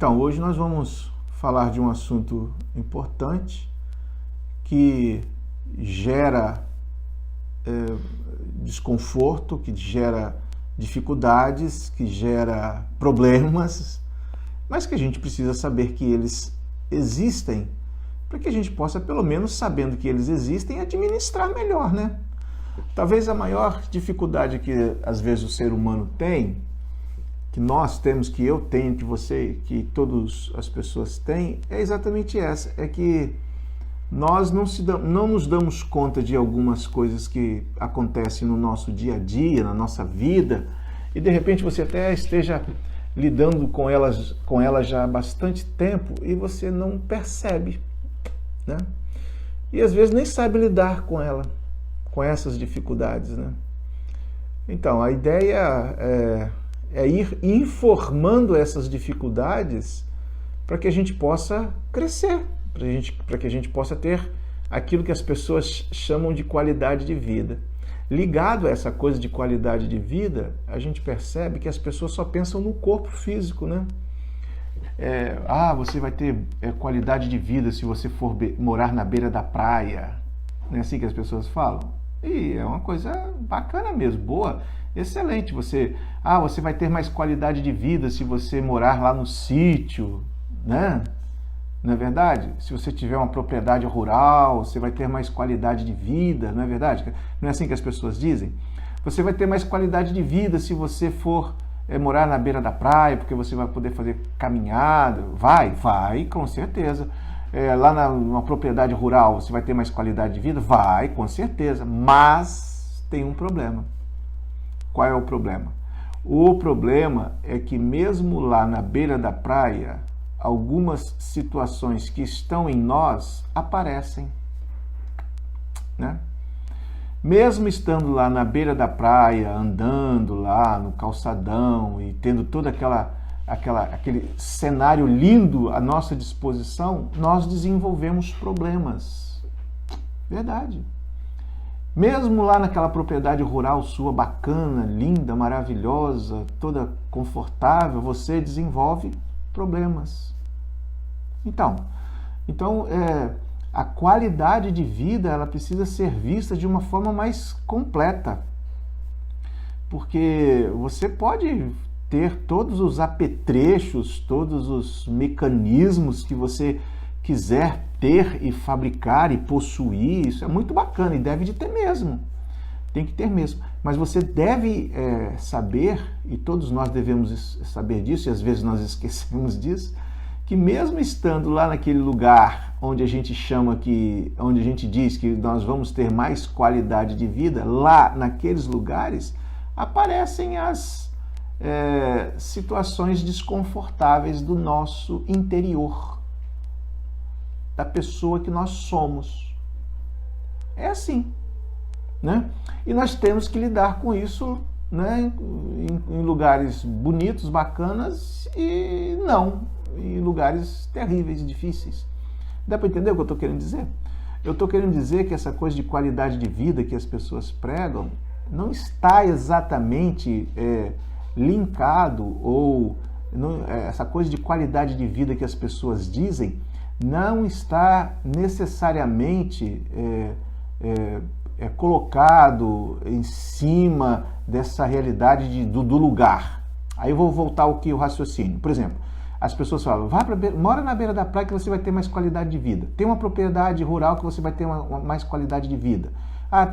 Então, hoje nós vamos falar de um assunto importante que gera desconforto, que gera dificuldades, que gera problemas, mas que a gente precisa saber que eles existem para que a gente possa, pelo menos sabendo que eles existem, administrar melhor, né? Talvez a maior dificuldade que às vezes o ser humano tem, que nós temos, que eu tenho, que você, que todas as pessoas têm, é exatamente essa, é que nós não nos damos conta de algumas coisas que acontecem no nosso dia a dia, na nossa vida, e de repente você até esteja lidando com elas já há bastante tempo e você não percebe, né? E às vezes nem sabe lidar com ela, com essas dificuldades, né? Então, a ideia é ir informando essas dificuldades para que a gente possa crescer, para que a gente possa ter aquilo que as pessoas chamam de qualidade de vida. Ligado a essa coisa de qualidade de vida, a gente percebe que as pessoas só pensam no corpo físico, né? Você vai ter qualidade de vida se você for morar na beira da praia. Não é assim que as pessoas falam? E é uma coisa bacana mesmo, boa, excelente. Você vai ter mais qualidade de vida se você morar lá no sítio, né? Não é verdade? Se você tiver uma propriedade rural, você vai ter mais qualidade de vida, não é verdade? Não é assim que as pessoas dizem? Você vai ter mais qualidade de vida se você for morar na beira da praia, porque você vai poder fazer caminhada. Vai, com certeza. Lá numa propriedade rural, você vai ter mais qualidade de vida? Vai, com certeza. Mas tem um problema. Qual é o problema? O problema é que mesmo lá na beira da praia, algumas situações que estão em nós aparecem, né? Mesmo estando lá na beira da praia, andando lá no calçadão e tendo todo aquele cenário lindo à nossa disposição, nós desenvolvemos problemas. Verdade. Mesmo lá naquela propriedade rural sua bacana, linda, maravilhosa, toda confortável, você desenvolve problemas. Então a qualidade de vida ela precisa ser vista de uma forma mais completa, porque você pode ter todos os apetrechos, todos os mecanismos que você quiser ter e fabricar e possuir, isso é muito bacana e deve de ter mesmo, tem que ter mesmo, mas você deve saber, e todos nós devemos saber disso, e às vezes nós esquecemos disso, que mesmo estando lá naquele lugar onde a gente onde a gente diz que nós vamos ter mais qualidade de vida, lá naqueles lugares aparecem as situações desconfortáveis do nosso interior, da pessoa que nós somos. É assim, né? E nós temos que lidar com isso, né? Em lugares bonitos, bacanas e não em lugares terríveis, difíceis. Dá para entender o que eu estou querendo dizer? Eu estou querendo dizer que essa coisa de qualidade de vida que as pessoas pregam não está exatamente linkado, ou essa coisa de qualidade de vida que as pessoas dizem não está necessariamente colocado em cima dessa realidade do lugar. Aí eu vou voltar ao raciocínio. Por exemplo, as pessoas falam, mora na beira da praia que você vai ter mais qualidade de vida. Tem uma propriedade rural que você vai ter mais qualidade de vida.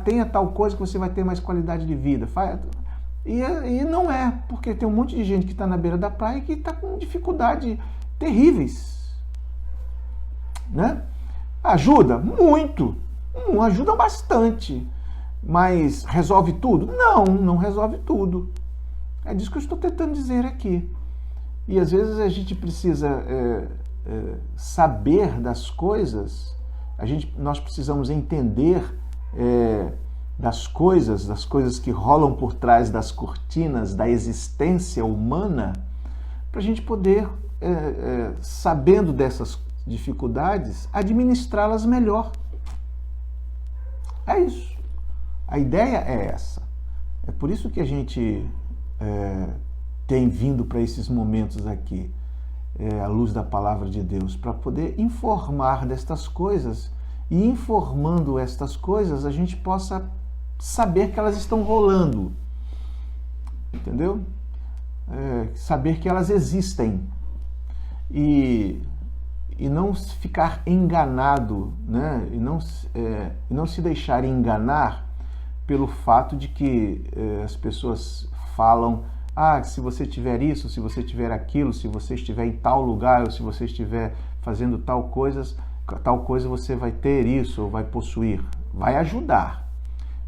Tenha tal coisa que você vai ter mais qualidade de vida. E não é, porque tem um monte de gente que está na beira da praia e que está com dificuldades terríveis, né? Ajuda? Muito. Ajuda bastante. Mas resolve tudo? Não resolve tudo. É disso que eu estou tentando dizer aqui. E às vezes a gente precisa saber das coisas, nós precisamos entender das coisas que rolam por trás das cortinas da existência humana, para a gente poder, sabendo dessas dificuldades, administrá-las melhor. É isso. A ideia é essa. É por isso que a gente tem vindo para esses momentos aqui. à luz da palavra de Deus, para poder informar destas coisas, e informando estas coisas a gente possa saber que elas estão rolando, entendeu? Saber que elas existem e não ficar enganado, né? E não se deixar enganar pelo fato de que as pessoas falam: se você tiver isso, se você tiver aquilo, se você estiver em tal lugar, ou se você estiver fazendo tal coisa você vai ter isso ou vai possuir. Vai ajudar,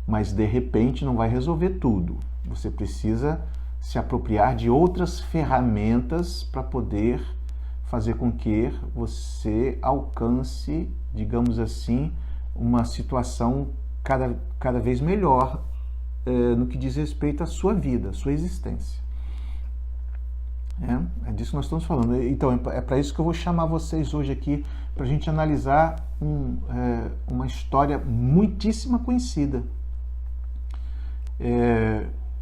mas de repente não vai resolver tudo. Você precisa se apropriar de outras ferramentas para poder fazer com que você alcance, digamos assim, uma situação cada vez melhor no que diz respeito à sua vida, à sua existência. É disso que nós estamos falando. Então, é para isso que eu vou chamar vocês hoje aqui, para a gente analisar uma história muitíssimo conhecida.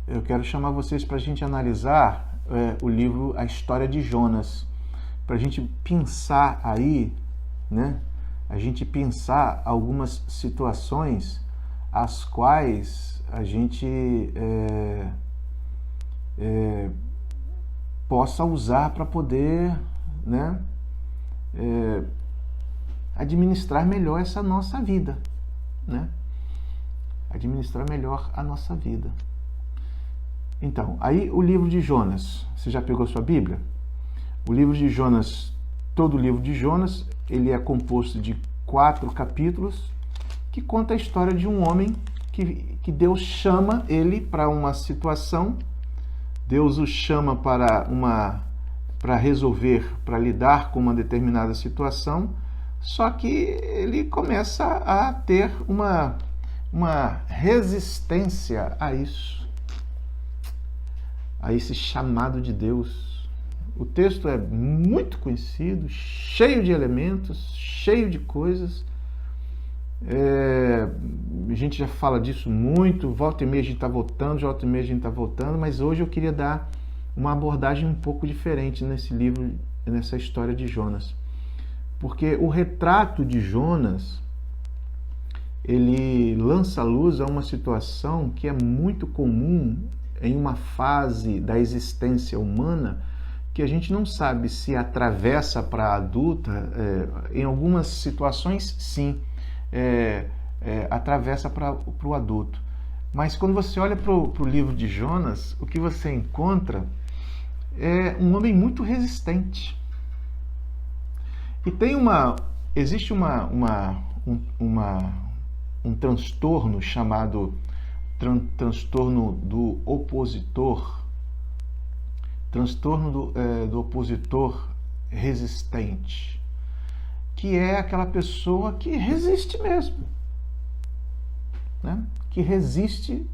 Eu quero chamar vocês para a gente analisar o livro A História de Jonas, para a gente pensar aí, né? A gente pensar algumas situações as quais a gente possa usar para poder, né, administrar melhor essa nossa vida, né? Administrar melhor a nossa vida. Então, aí o livro de Jonas, você já pegou sua Bíblia? O livro de Jonas, todo o livro de Jonas, ele é composto de 4 capítulos que conta a história de um homem que Deus chama ele para uma situação. Deus o chama para resolver, para lidar com uma determinada situação, só que ele começa a ter uma resistência a isso, a esse chamado de Deus. O texto é muito conhecido, cheio de elementos, cheio de coisas. A gente já fala disso muito, volta e meia a gente está voltando, mas hoje eu queria dar uma abordagem um pouco diferente nesse livro, nessa história de Jonas. Porque o retrato de Jonas, ele lança luz a uma situação que é muito comum em uma fase da existência humana, que a gente não sabe se atravessa para a adulta. Em algumas situações, sim. Atravessa para o adulto. Mas quando você olha para o livro de Jonas, o que você encontra é um homem muito resistente. E existe um transtorno chamado transtorno do opositor, transtorno do opositor resistente, que é aquela pessoa que resiste mesmo, né? Que resiste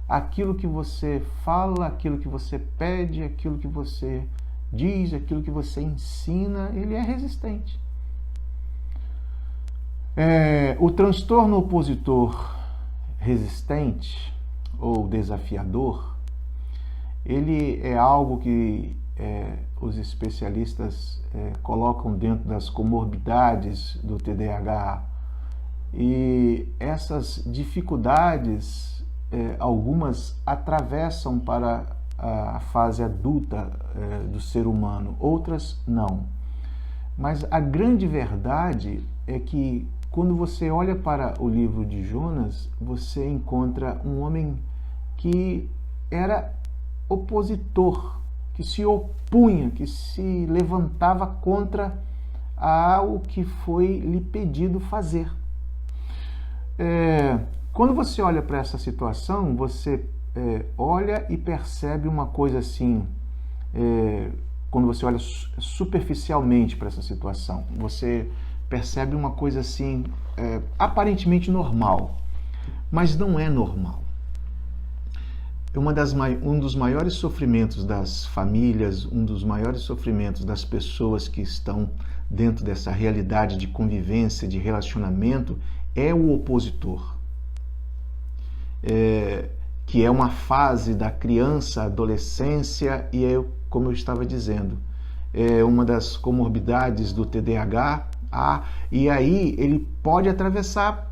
àquilo que você fala, àquilo que você pede, àquilo que você diz, aquilo que você ensina. Ele é resistente. O transtorno opositor resistente ou desafiador, ele é algo que os especialistas colocam dentro das comorbidades do TDAH, e essas dificuldades, algumas atravessam para a fase adulta do ser humano, outras não. Mas a grande verdade é que quando você olha para o livro de Jonas, você encontra um homem que era opositor, que se opunha, que se levantava contra ao que foi lhe pedido fazer. Quando você olha para essa situação, você olha e percebe uma coisa assim, quando você olha superficialmente para essa situação, você percebe uma coisa assim, aparentemente normal, mas não é normal. Um dos maiores sofrimentos das famílias, um dos maiores sofrimentos das pessoas que estão dentro dessa realidade de convivência, de relacionamento, é o opositor. Que é uma fase da criança, adolescência, e como eu estava dizendo, uma das comorbidades do TDAH, e aí ele pode atravessar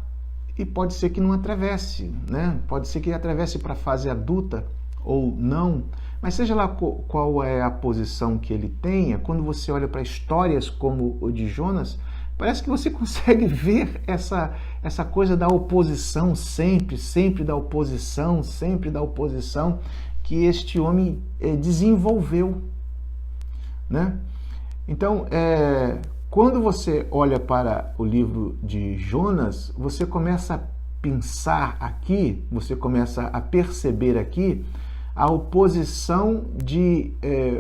e pode ser que não atravesse, né? Pode ser que atravesse para a fase adulta ou não, mas seja lá qual é a posição que ele tenha, quando você olha para histórias como o de Jonas, parece que você consegue ver essa coisa da oposição, sempre da oposição, que este homem desenvolveu, né? Então, quando você olha para o livro de Jonas, você começa a pensar aqui, você começa a perceber aqui a oposição de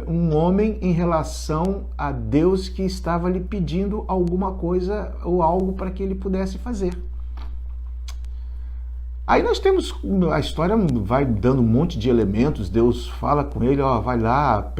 um homem em relação a Deus que estava lhe pedindo alguma coisa ou algo para que ele pudesse fazer. Aí nós temos, a história vai dando um monte de elementos, Deus fala com ele, vai lá,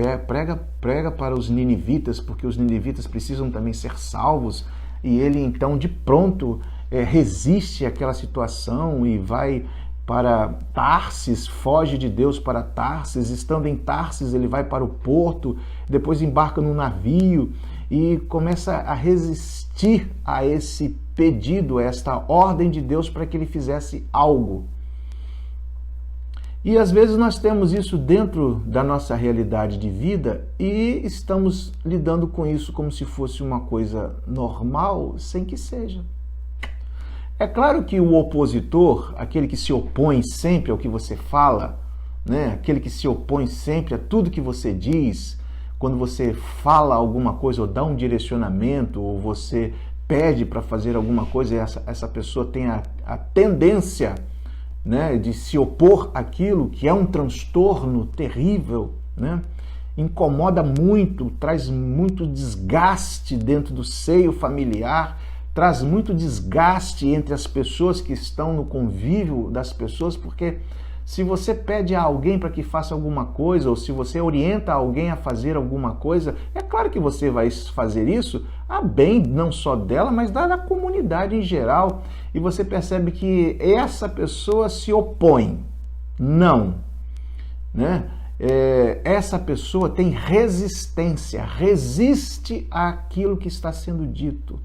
prega para os ninivitas, porque os ninivitas precisam também ser salvos, e ele então de pronto resiste àquela situação e vai para Tarsis, foge de Deus para Tarsis, estando em Tarsis ele vai para o porto, depois embarca num navio e começa a resistir a esse pedido, a esta ordem de Deus para que ele fizesse algo. E às vezes nós temos isso dentro da nossa realidade de vida e estamos lidando com isso como se fosse uma coisa normal, sem que seja. É claro que o opositor, aquele que se opõe sempre ao que você fala, né? Aquele que se opõe sempre a tudo que você diz, quando você fala alguma coisa ou dá um direcionamento ou você pede para fazer alguma coisa, essa pessoa tem a tendência, né, de se opor àquilo, que é um transtorno terrível, né? Incomoda muito, traz muito desgaste dentro do seio familiar, traz muito desgaste entre as pessoas que estão no convívio das pessoas, porque se você pede a alguém para que faça alguma coisa, ou se você orienta alguém a fazer alguma coisa, é claro que você vai fazer isso a bem não só dela, mas da comunidade em geral. E você percebe que essa pessoa se opõe. Não. Né? Essa pessoa tem resistência, resiste àquilo que está sendo dito.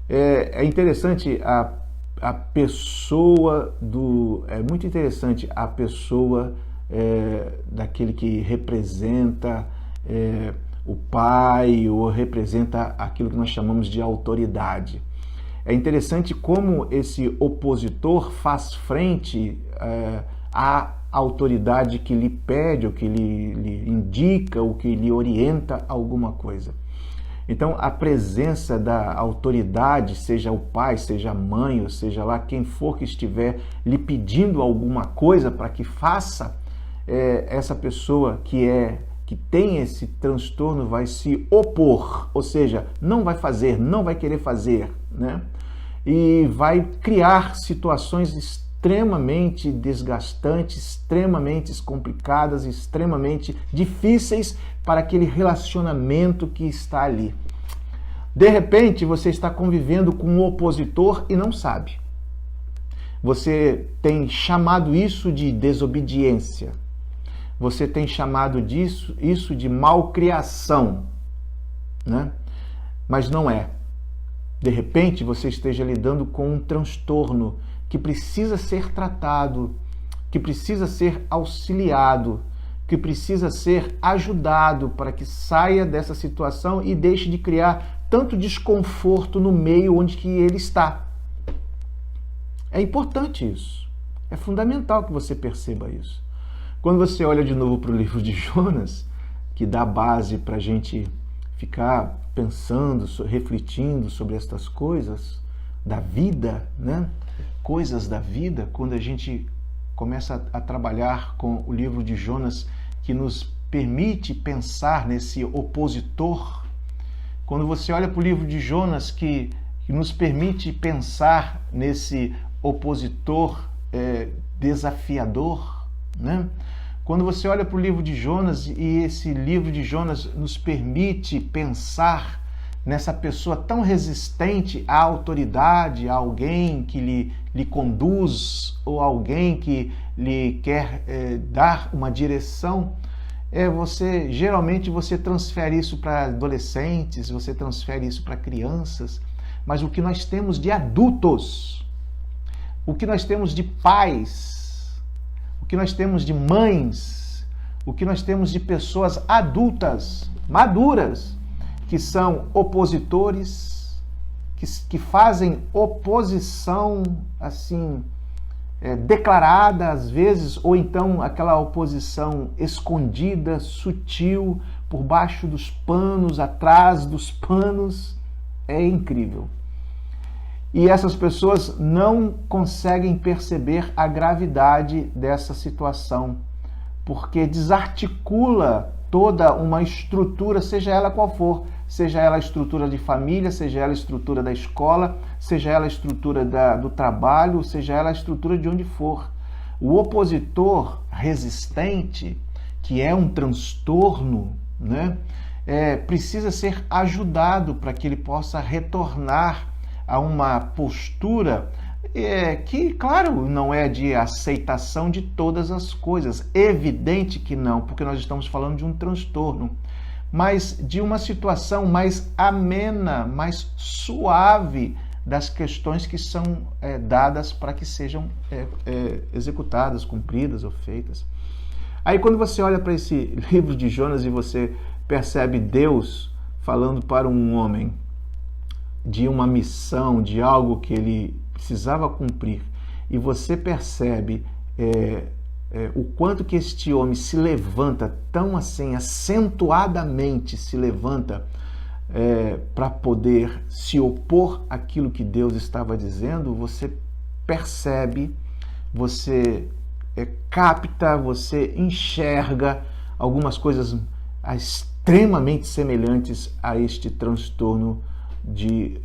É interessante a pessoa é muito interessante a pessoa daquele que representa o pai ou representa aquilo que nós chamamos de autoridade. É interessante como esse opositor faz frente à autoridade que lhe pede, ou que lhe indica, ou que lhe orienta alguma coisa. Então, a presença da autoridade, seja o pai, seja a mãe, ou seja lá quem for que estiver lhe pedindo alguma coisa para que faça, essa pessoa que tem esse transtorno vai se opor, ou seja, não vai fazer, não vai querer fazer, né? E vai criar situações extremamente desgastantes, extremamente complicadas, extremamente difíceis para aquele relacionamento que está ali. De repente, você está convivendo com um opositor e não sabe. Você tem chamado isso de desobediência. Você tem chamado isso de malcriação, né? Mas não é. De repente, você esteja lidando com um transtorno que precisa ser tratado, que precisa ser auxiliado, que precisa ser ajudado para que saia dessa situação e deixe de criar tanto desconforto no meio onde que ele está. É importante isso. É fundamental que você perceba isso. Quando você olha de novo para o livro de Jonas, que dá base para a gente ficar pensando, refletindo sobre estas coisas da vida, né? Coisas da vida, quando a gente começa a trabalhar com o livro de Jonas, que nos permite pensar nesse opositor. Quando você olha para o livro de Jonas, que nos permite pensar nesse opositor desafiador, né? Quando você olha para o livro de Jonas e esse livro de Jonas nos permite pensar nessa pessoa tão resistente à autoridade, a alguém que lhe conduz ou alguém que lhe quer dar uma direção, Geralmente você transfere isso para adolescentes, você transfere isso para crianças, mas o que nós temos de adultos, o que nós temos de pais, o que nós temos de mães, o que nós temos de pessoas adultas, maduras, que são opositores, que fazem oposição assim, declarada às vezes, ou então aquela oposição escondida, sutil, por baixo dos panos, atrás dos panos. É incrível. E essas pessoas não conseguem perceber a gravidade dessa situação, porque desarticula toda uma estrutura, seja ela qual for, seja ela a estrutura de família, seja ela a estrutura da escola, seja ela a estrutura do trabalho, seja ela a estrutura de onde for. O opositor resistente, que é um transtorno, né, precisa ser ajudado para que ele possa retornar a uma postura que, claro, não é de aceitação de todas as coisas. Evidente que não, porque nós estamos falando de um transtorno, mas de uma situação mais amena, mais suave das questões que são dadas para que sejam executadas, cumpridas ou feitas. Aí quando você olha para esse livro de Jonas e você percebe Deus falando para um homem de uma missão, de algo que ele precisava cumprir, e você percebe o quanto que este homem se levanta, tão assim, acentuadamente se levanta para poder se opor àquilo que Deus estava dizendo, você percebe, você capta, você enxerga algumas coisas extremamente semelhantes a este transtorno de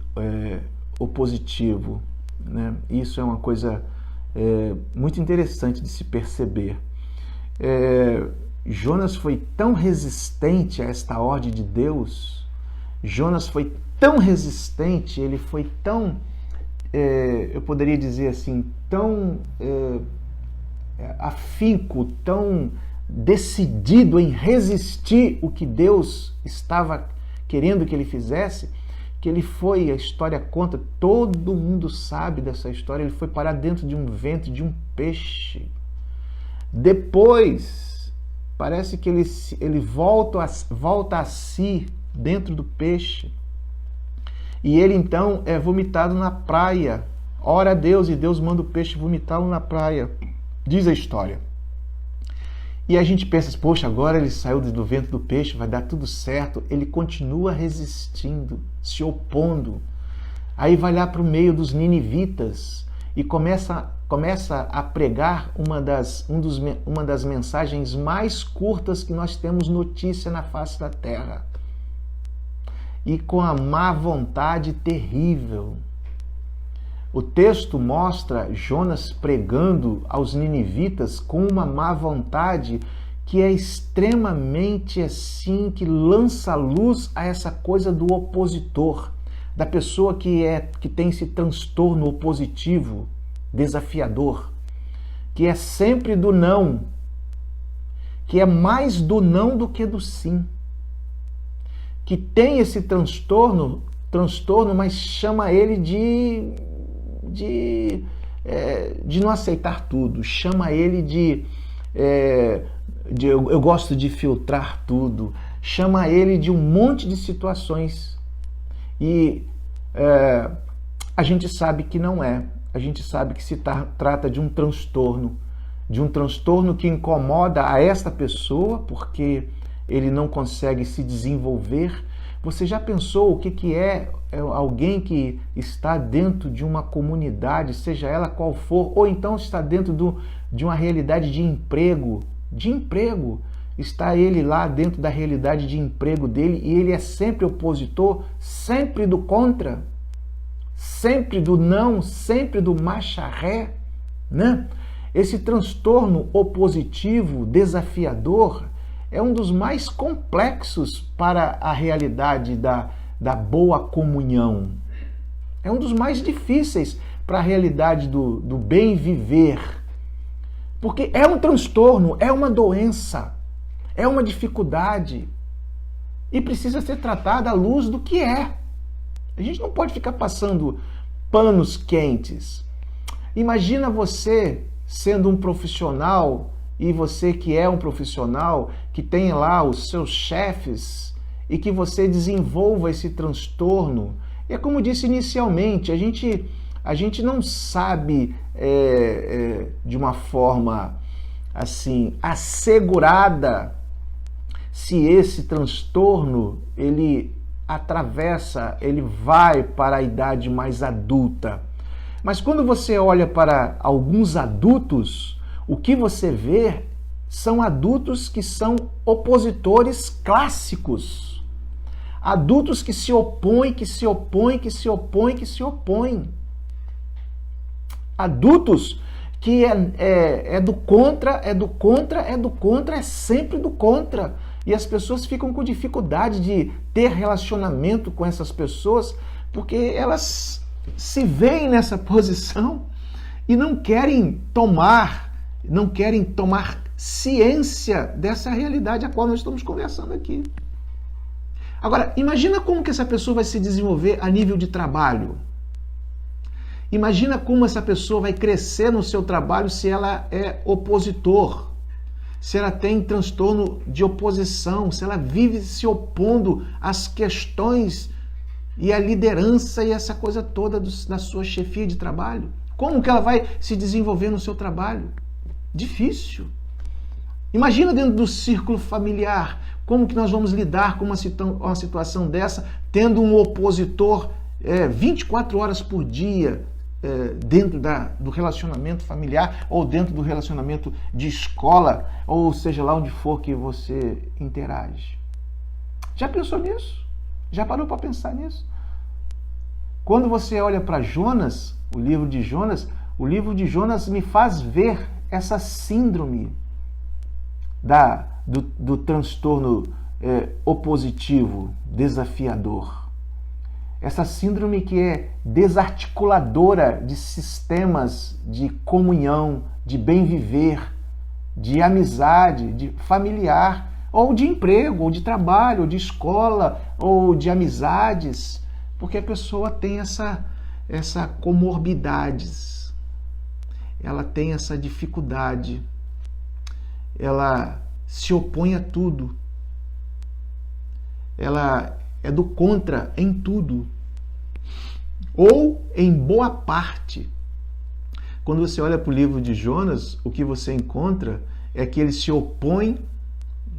opositivo, né? Isso é uma coisa muito interessante de se perceber. Jonas foi tão resistente a esta ordem de Deus, Jonas foi tão resistente, ele foi tão, eu poderia dizer assim, tão afinco, tão decidido em resistir o que Deus estava querendo que ele fizesse, que ele foi, a história conta, todo mundo sabe dessa história, ele foi parar dentro de um ventre de um peixe. Depois, parece que ele volta a si dentro do peixe. E ele então é vomitado na praia. Ora a Deus e Deus manda o peixe vomitá-lo na praia. Diz a história. E a gente pensa, poxa, agora ele saiu do ventre do peixe, vai dar tudo certo. Ele continua resistindo, se opondo. Aí vai lá para o meio dos ninivitas e começa a pregar uma das mensagens mais curtas que nós temos notícia na face da terra. E com a má vontade terrível. O texto mostra Jonas pregando aos ninivitas com uma má vontade que é extremamente assim, que lança luz a essa coisa do opositor, da pessoa que tem esse transtorno opositivo, desafiador, que é sempre do não, que é mais do não do que do sim, que tem esse transtorno, mas chama ele de não aceitar tudo, chama ele de eu gosto de filtrar tudo, chama ele de um monte de situações. E a gente sabe que não é, a gente sabe que se trata de um transtorno que incomoda a esta pessoa, porque ele não consegue se desenvolver. Você já pensou o que é alguém que está dentro de uma comunidade, seja ela qual for, ou então está dentro de uma realidade de emprego, está ele lá dentro da realidade de emprego dele e ele é sempre opositor, sempre do contra, sempre do não, sempre do macharré, né? Esse transtorno opositivo, desafiador, é um dos mais complexos para a realidade da boa comunhão. É um dos mais difíceis para a realidade do bem viver. Porque é um transtorno, é uma doença. É uma dificuldade e precisa ser tratada à luz do que é. A gente não pode ficar passando panos quentes. Imagina você sendo um profissional e você que é um profissional, que tem lá os seus chefes e que você desenvolva esse transtorno. E é como disse inicialmente, a gente não sabe de uma forma assim assegurada se esse transtorno ele atravessa, ele vai para a idade mais adulta. Mas quando você olha para alguns adultos, o que você vê são adultos que são opositores clássicos. Adultos que se opõem, que se opõem, que se opõem, que se opõem. Adultos que é do contra, é do contra, é do contra, é sempre do contra. E as pessoas ficam com dificuldade de ter relacionamento com essas pessoas porque elas se veem nessa posição e não querem tomar ciência dessa realidade a qual nós estamos conversando aqui. Agora, imagina como que essa pessoa vai se desenvolver a nível de trabalho. Imagina como essa pessoa vai crescer no seu trabalho se ela é opositor, se ela tem transtorno de oposição, se ela vive se opondo às questões e à liderança e essa coisa toda da sua chefia de trabalho. Como que ela vai se desenvolver no seu trabalho? Difícil. Imagina dentro do círculo familiar, como que nós vamos lidar com uma situação dessa, tendo um opositor 24 horas por dia dentro do relacionamento familiar ou dentro do relacionamento de escola, ou seja lá onde for que você interage. Já pensou nisso? Já parou para pensar nisso? Quando você olha para Jonas, o livro de Jonas me faz ver essa síndrome do transtorno opositivo, desafiador. Essa síndrome que é desarticuladora de sistemas de comunhão, de bem viver, de amizade, de familiar, ou de emprego, ou de trabalho, ou de escola, ou de amizades, porque a pessoa tem essa comorbidades, ela tem essa dificuldade, ela se opõe a tudo, ela é do contra em tudo, ou em boa parte. Quando você olha para o livro de Jonas, o que você encontra é que ele se opõe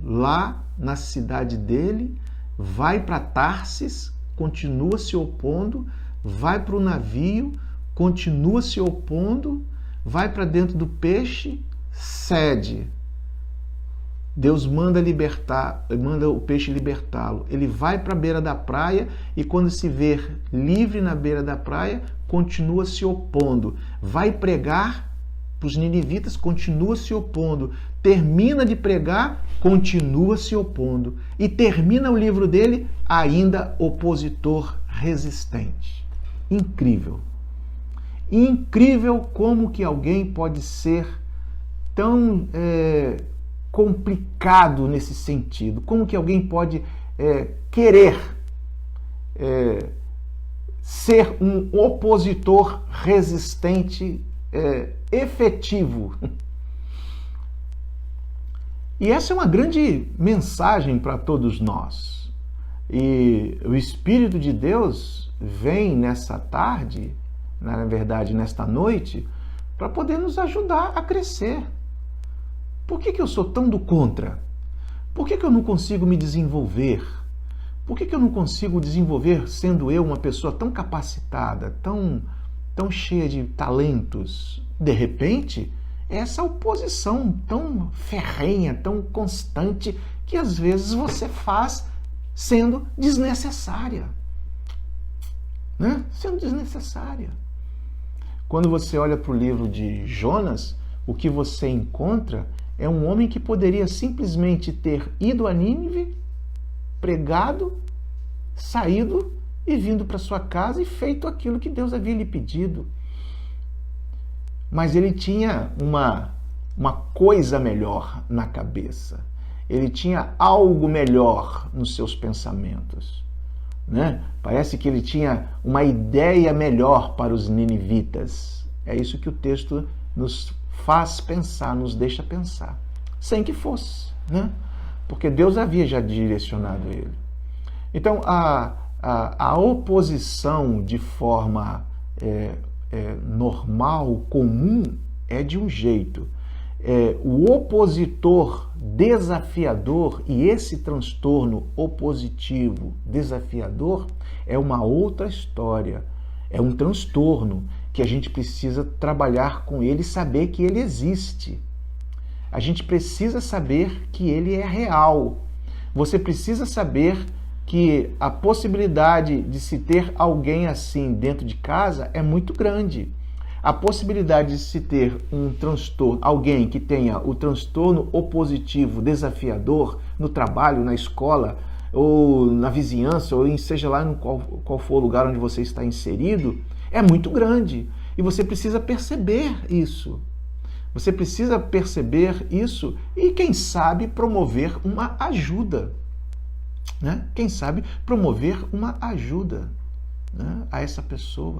lá na cidade dele, vai para Tarsis, continua se opondo, vai para o navio, continua se opondo, vai para dentro do peixe, cede. Deus manda o peixe libertá-lo. Ele vai para a beira da praia e quando se vê livre na beira da praia, continua se opondo. Vai pregar para os ninivitas, continua se opondo. Termina de pregar, continua se opondo. E termina o livro dele ainda opositor resistente. Incrível. Incrível como que alguém pode ser tão complicado nesse sentido. Como que alguém pode querer ser um opositor resistente efetivo. E essa é uma grande mensagem para todos nós. E o Espírito de Deus vem nessa tarde, na verdade nesta noite, para poder nos ajudar a crescer. Por que eu sou tão do contra? Por que eu não consigo me desenvolver? Por que eu não consigo desenvolver sendo eu uma pessoa tão capacitada, tão cheia de talentos? De repente, essa oposição tão ferrenha, tão constante, que às vezes você faz sendo desnecessária. Né? Sendo desnecessária. Quando você olha para o livro de Jonas, o que você encontra é um homem que poderia simplesmente ter ido a Nínive, pregado, saído e vindo para sua casa e feito aquilo que Deus havia lhe pedido. Mas ele tinha uma coisa melhor na cabeça. ele tinha algo melhor nos seus pensamentos, né? Parece que ele tinha uma ideia melhor para os ninivitas. É isso que o texto nos faz pensar, nos deixa pensar, sem que fosse, né? Porque Deus havia já direcionado ele. Então, a oposição de forma normal, comum, é de um jeito. O opositor desafiador, e esse transtorno opositivo desafiador é uma outra história. É um transtorno que a gente precisa trabalhar com ele e saber que ele existe. A gente precisa saber que ele é real. Você precisa saber que a possibilidade de se ter alguém assim dentro de casa é muito grande. A possibilidade de se ter um transtorno, alguém que tenha o transtorno opositivo desafiador no trabalho, na escola, ou na vizinhança, ou seja lá no qual for o lugar onde você está inserido, é muito grande. E você precisa perceber isso. Você precisa perceber isso e, quem sabe, promover uma ajuda. Né? Quem sabe promover uma ajuda, né, a essa pessoa.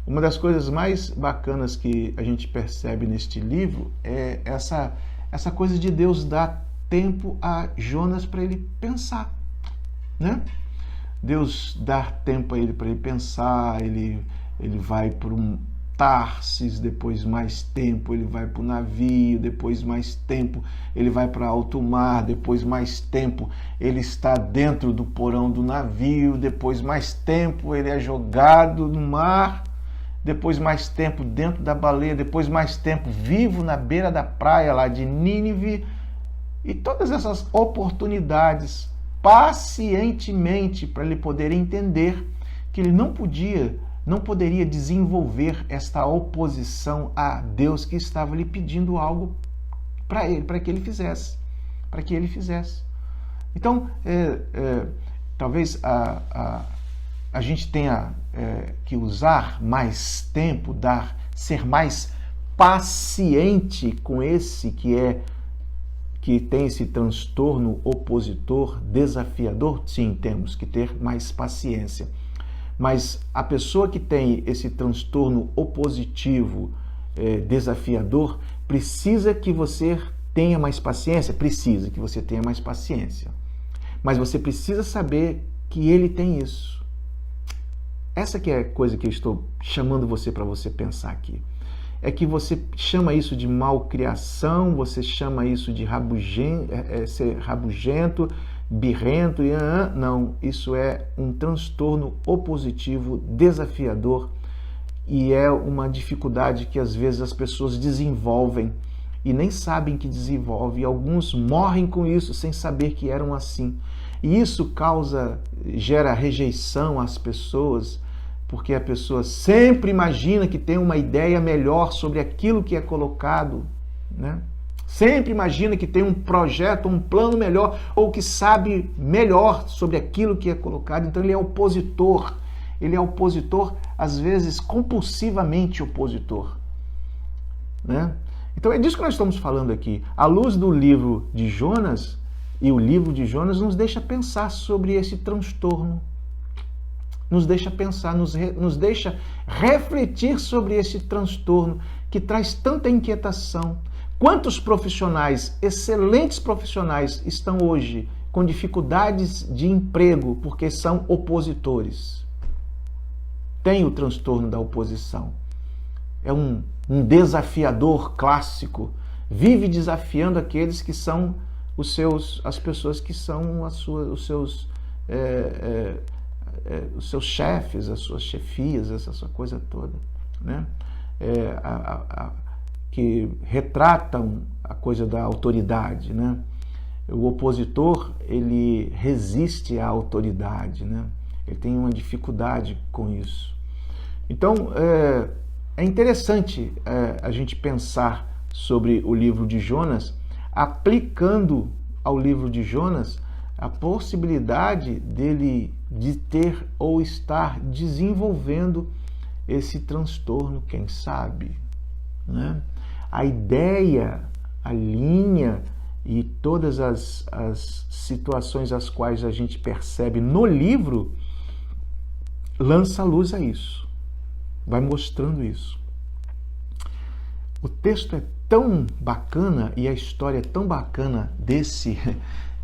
Uma das coisas mais bacanas que a gente percebe neste livro é essa coisa de Deus dar tempo a Jonas para ele pensar, né? Deus dá tempo a ele para ele pensar, ele vai para um Tarsis, depois mais tempo ele vai para o navio, depois mais tempo ele vai para alto mar, depois mais tempo ele está dentro do porão do navio, depois mais tempo ele é jogado no mar, depois mais tempo dentro da baleia, depois mais tempo vivo na beira da praia lá de Nínive, e todas essas oportunidades pacientemente para ele poder entender que ele não poderia desenvolver esta oposição a Deus que estava lhe pedindo algo para ele, para que ele fizesse. Então, talvez a gente tenha que usar mais tempo, ser mais paciente com esse que tem esse transtorno opositor desafiador. Sim, temos que ter mais paciência. Mas a pessoa que tem esse transtorno opositivo desafiador precisa que você tenha mais paciência? Precisa que você tenha mais paciência. Mas você precisa saber que ele tem isso. Essa que é a coisa que eu estou chamando você para você pensar aqui. É que você chama isso de malcriação, você chama isso de ser rabugento, birrento, não, isso é um transtorno opositivo desafiador e é uma dificuldade que às vezes as pessoas desenvolvem e nem sabem que desenvolvem, e alguns morrem com isso sem saber que eram assim. E isso gera rejeição às pessoas, porque a pessoa sempre imagina que tem uma ideia melhor sobre aquilo que é colocado, né? Sempre imagina que tem um projeto, um plano melhor, ou que sabe melhor sobre aquilo que é colocado. Então ele é opositor. Ele é opositor, às vezes compulsivamente opositor, né? Então é disso que nós estamos falando aqui. À luz do livro de Jonas, e o livro de Jonas nos deixa pensar sobre esse transtorno. Nos deixa pensar, nos deixa refletir sobre esse transtorno que traz tanta inquietação. Quantos profissionais, excelentes profissionais, estão hoje com dificuldades de emprego porque são opositores? Tem o transtorno da oposição. É um desafiador clássico. Vive desafiando aqueles que são as pessoas que são os seus chefes, as suas chefias, essa sua coisa toda, né? Que retratam a coisa da autoridade, né? O opositor, ele resiste à autoridade, né? Ele tem uma dificuldade com isso. Então, é interessante a gente pensar sobre o livro de Jonas, aplicando ao livro de Jonas a possibilidade dele de ter ou estar desenvolvendo esse transtorno, quem sabe, né? A ideia, a linha e todas as situações as quais a gente percebe no livro, lança luz a isso, vai mostrando isso. O texto é tão bacana e a história é tão bacana desse,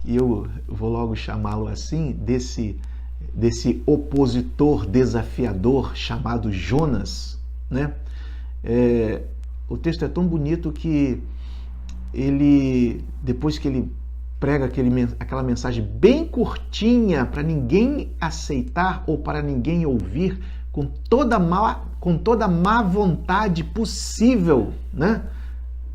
e eu vou logo chamá-lo assim, desse opositor desafiador chamado Jonas, né? O texto é tão bonito que ele, depois que ele prega aquela mensagem bem curtinha para ninguém aceitar ou para ninguém ouvir, com toda má vontade possível, né,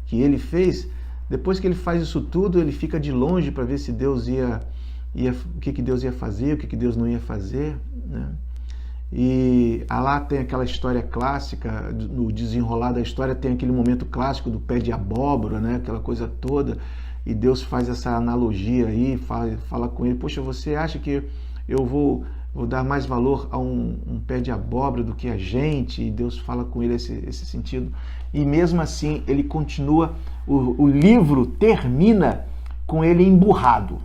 que ele fez, depois que ele faz isso tudo, ele fica de longe para ver se Deus o que Deus ia fazer, o que Deus não ia fazer, né? E lá tem aquela história clássica, no desenrolar da história tem aquele momento clássico do pé de abóbora, né? Aquela coisa toda, e Deus faz essa analogia aí, fala com ele, poxa, você acha que eu vou dar mais valor a um pé de abóbora do que a gente? E Deus fala com ele esse sentido, e mesmo assim ele continua, o livro termina com ele emburrado,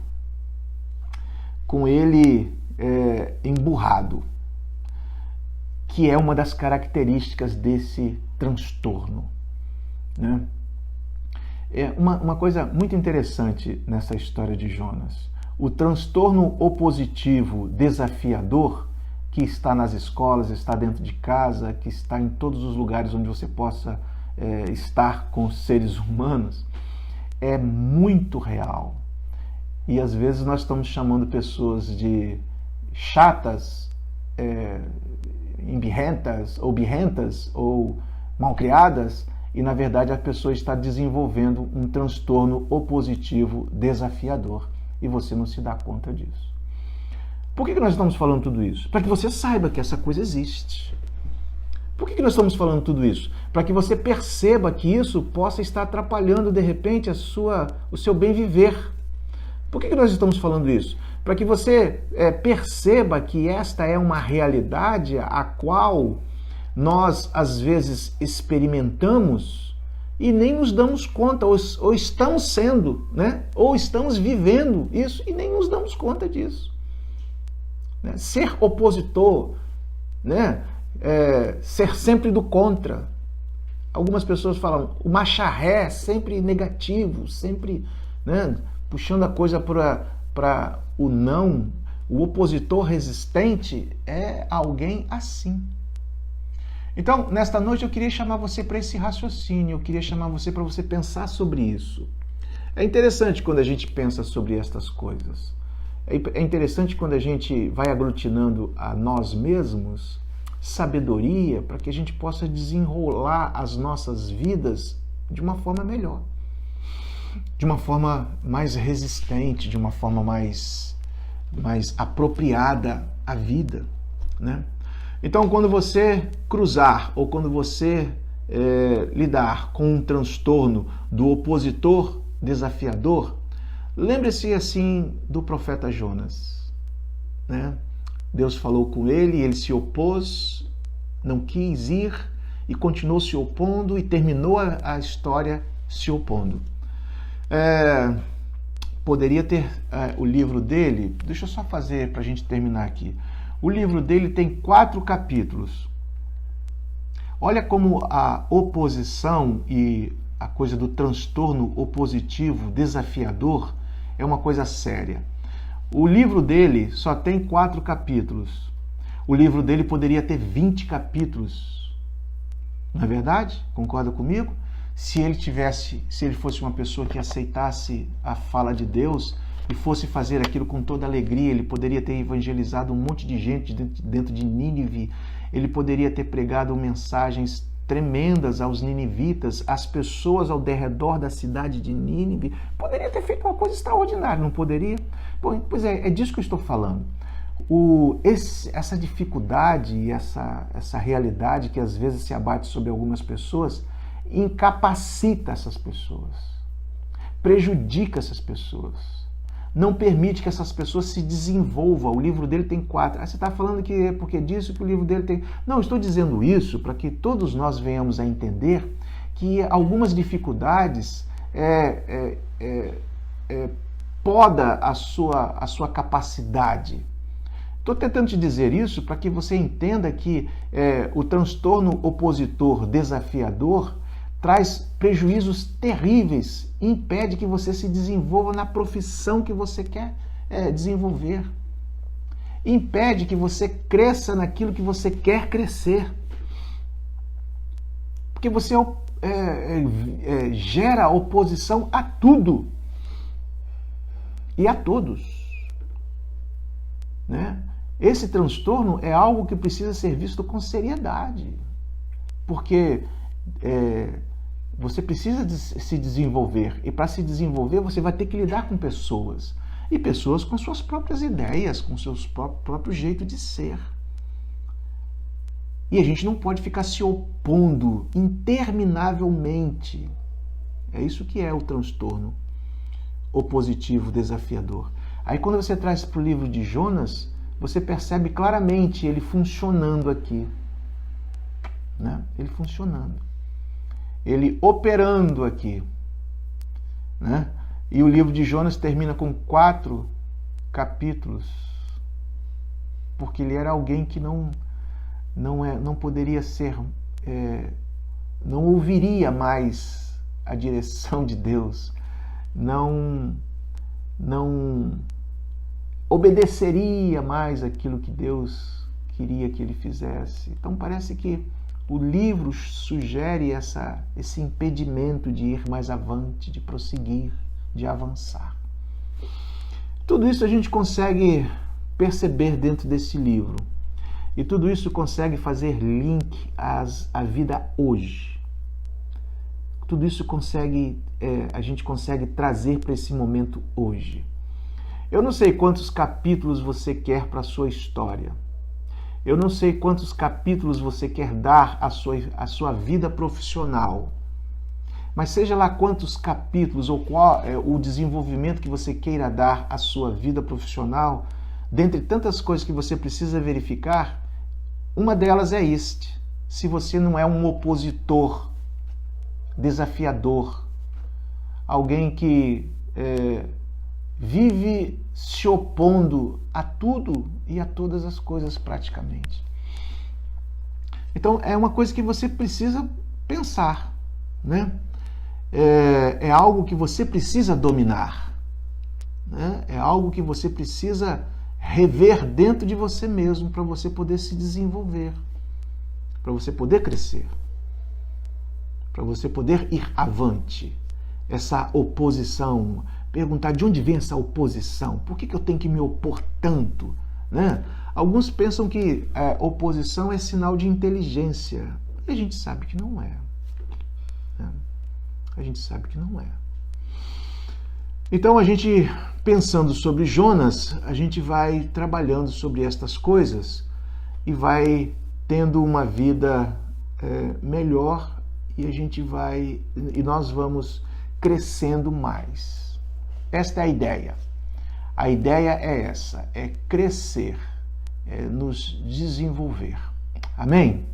que é uma das características desse transtorno, né? É uma coisa muito interessante nessa história de Jonas. O transtorno opositivo desafiador, que está nas escolas, está dentro de casa, que está em todos os lugares onde você possa estar com os seres humanos, é muito real. E às vezes nós estamos chamando pessoas de chatas, birrentas ou malcriadas, e na verdade a pessoa está desenvolvendo um transtorno opositivo desafiador e você não se dá conta disso. Por que nós estamos falando tudo isso? Para que você saiba que essa coisa existe. Por que nós estamos falando tudo isso? Para que você perceba que isso possa estar atrapalhando de repente o seu bem viver. Por que nós estamos falando isso? Para que você perceba que esta é uma realidade a qual nós, às vezes, experimentamos e nem nos damos conta, ou estamos sendo, né? Ou estamos vivendo isso e nem nos damos conta disso. Né? Ser opositor, né? Ser sempre do contra. Algumas pessoas falam, o macharré sempre negativo, sempre, né, puxando a coisa para o não. O opositor resistente é alguém assim. Então, nesta noite eu queria chamar você para esse raciocínio, eu queria chamar você para você pensar sobre isso. É interessante quando a gente pensa sobre estas coisas. É interessante quando a gente vai aglutinando a nós mesmos sabedoria para que a gente possa desenrolar as nossas vidas de uma forma melhor, de uma forma mais resistente, de uma forma mais apropriada à vida, né? Então, quando você cruzar ou quando você lidar com um transtorno do opositor desafiador, lembre-se assim do profeta Jonas, né? Deus falou com ele, ele se opôs, não quis ir e continuou se opondo e terminou a história se opondo. Poderia ter o livro dele, deixa eu só fazer para a gente terminar aqui. O livro dele tem 4 capítulos. Olha como a oposição e a coisa do transtorno opositivo desafiador é uma coisa séria. O livro dele só tem 4 capítulos. O livro dele poderia ter 20 capítulos. Não é verdade? Concorda comigo? Se ele fosse uma pessoa que aceitasse a fala de Deus e fosse fazer aquilo com toda alegria, ele poderia ter evangelizado um monte de gente dentro de Nínive, ele poderia ter pregado mensagens tremendas aos ninivitas, às pessoas ao derredor da cidade de Nínive, poderia ter feito uma coisa extraordinária, não poderia? Bom, pois é disso que eu estou falando. Essa dificuldade e essa realidade que às vezes se abate sobre algumas pessoas, incapacita essas pessoas, prejudica essas pessoas, não permite que essas pessoas se desenvolvam. O livro dele tem 4. Você está falando que é porque disso que o livro dele tem... Não, estou dizendo isso para que todos nós venhamos a entender que algumas dificuldades poda a sua capacidade. Estou tentando te dizer isso para que você entenda que o transtorno opositor desafiador traz prejuízos terríveis, impede que você se desenvolva na profissão que você quer desenvolver, impede que você cresça naquilo que você quer crescer, porque você gera oposição a tudo e a todos, né? Esse transtorno é algo que precisa ser visto com seriedade, porque você precisa se desenvolver, e para se desenvolver você vai ter que lidar com pessoas, e pessoas com suas próprias ideias, com seu próprio jeito de ser. E a gente não pode ficar se opondo interminavelmente. É isso que é o transtorno opositivo desafiador. Aí quando você traz para o livro de Jonas, você percebe claramente ele funcionando aqui, né? Ele funcionando, ele operando aqui, né? E o livro de Jonas termina com 4 capítulos, porque ele era alguém que não poderia ser, não ouviria mais a direção de Deus, não obedeceria mais aquilo que Deus queria que ele fizesse. Então parece que o livro sugere esse impedimento de ir mais avante, de prosseguir, de avançar. Tudo isso a gente consegue perceber dentro desse livro. E tudo isso consegue fazer link à vida hoje. Tudo isso a gente consegue trazer para esse momento hoje. Eu não sei quantos capítulos você quer para a sua história. Eu não sei quantos capítulos você quer dar à sua vida profissional. Mas seja lá quantos capítulos ou qual é o desenvolvimento que você queira dar à sua vida profissional, dentre tantas coisas que você precisa verificar, uma delas é se você não é um opositor desafiador, alguém que vive se opondo a tudo e a todas as coisas praticamente. Então é uma coisa que você precisa pensar, né? É algo que você precisa dominar, né? É algo que você precisa rever dentro de você mesmo para você poder se desenvolver, para você poder crescer, para você poder ir avante. Essa oposição, perguntar de onde vem essa oposição, por que eu tenho que me opor tanto, né? Alguns pensam que a oposição é sinal de inteligência, e a gente sabe que não é, né? A gente sabe que não é. Então a gente, pensando sobre Jonas, a gente vai trabalhando sobre estas coisas e vai tendo uma vida melhor, e nós vamos crescendo mais. Esta é a ideia. A ideia é essa, é crescer, é nos desenvolver. Amém?